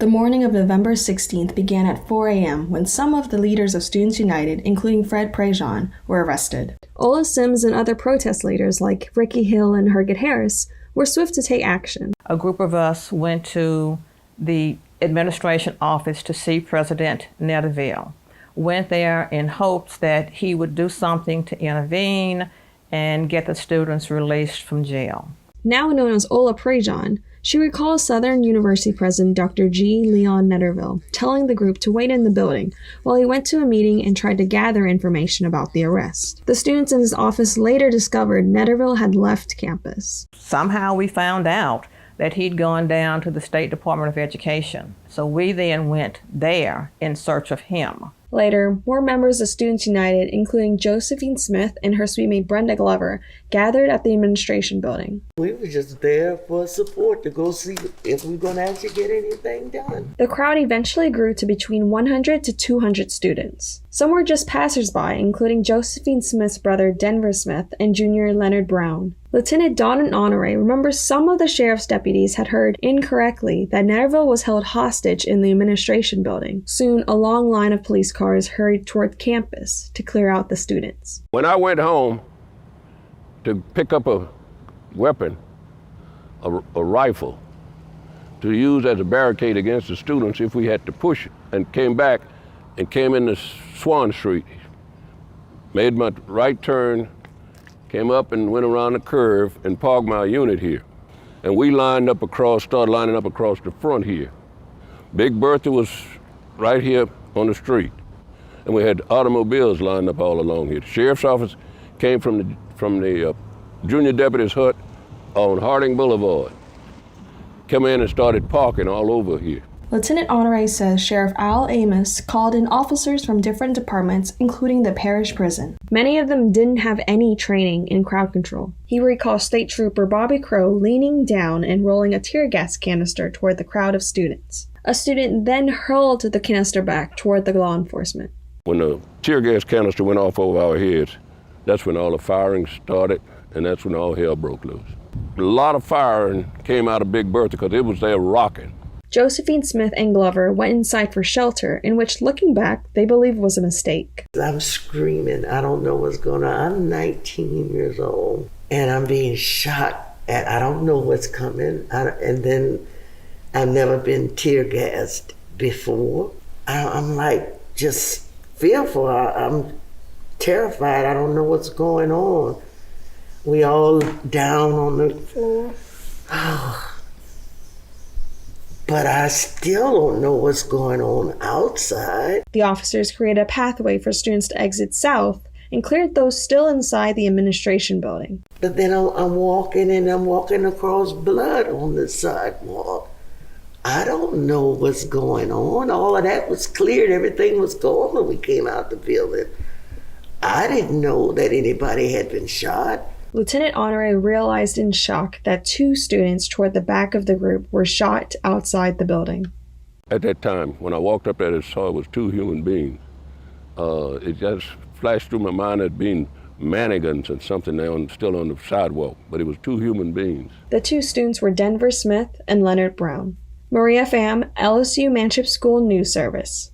The morning of November 16th began at 4 a.m. when some of the leaders of Students United, including Fred Prejean, were arrested. Ola Sims and other protest leaders like Ricky Hill and Herget Harris were swift to take action. A group of us went to the administration office to see President Netterville. Went there in hopes that he would do something to intervene and get the students released from jail. Now known as Ola Prejean, she recalls Southern University President Dr. G. Leon Netterville telling the group to wait in the building while he went to a meeting and tried to gather information about the arrest. The students in his office later discovered Netterville had left campus. Somehow we found out that he'd gone down to the State Department of Education. So we then went there in search of him. Later, more members of Students United, including Josephine Smith and her suite mate Brenda Glover, gathered at the administration building. We were just there for support to go see if we're going to actually get anything done. The crowd eventually grew to between 100 to 200 students. Some were just passersby, including Josephine Smith's brother Denver Smith and junior Leonard Brown. Lieutenant Donald Honore remembers some of the sheriff's deputies had heard incorrectly that Netterville was held hostage in the administration building. Soon, a long line of police cars hurried toward campus to clear out the students. When I went home to pick up a weapon, a rifle, to use as a barricade against the students if we had to push it, and came back and came into Swan Street, made my right turn, came up and went around the curve and parked my unit here. And we started lining up across the front here. Big Bertha was right here on the street. And we had automobiles lined up all along here. The sheriff's office came from the junior deputy's hut on Harding Boulevard. Come in and started parking all over here. Lieutenant Honore says Sheriff Al Amos called in officers from different departments, including the parish prison. Many of them didn't have any training in crowd control. He recalls State Trooper Bobby Crow leaning down and rolling a tear gas canister toward the crowd of students. A student then hurled the canister back toward the law enforcement. When the tear gas canister went off over our heads, that's when all the firing started, and that's when all hell broke loose. A lot of firing came out of Big Bertha because it was there rocking. Josephine Smith and Glover went inside for shelter, in which, looking back, they believe was a mistake. I'm screaming. I don't know what's going on. I'm 19 years old, and I'm being shot at. I don't know what's coming. And then I've never been tear gassed before. I'm like just fearful. I'm terrified. I don't know what's going on. We all down on the floor. But I still don't know what's going on outside. The officers created a pathway for students to exit south and cleared those still inside the administration building. But then I'm walking and I'm walking across blood on the sidewalk. I don't know what's going on. All of that was cleared. Everything was gone when we came out the building. I didn't know that anybody had been shot. Lieutenant Honore realized in shock that 2 students toward the back of the group were shot outside the building. At that time, when I walked up there and saw it was 2 human beings, it just flashed through my mind as being mannequins and something still on the sidewalk, but it was 2 human beings. The 2 students were Denver Smith and Leonard Brown. Maria Pham, LSU Manship School News Service.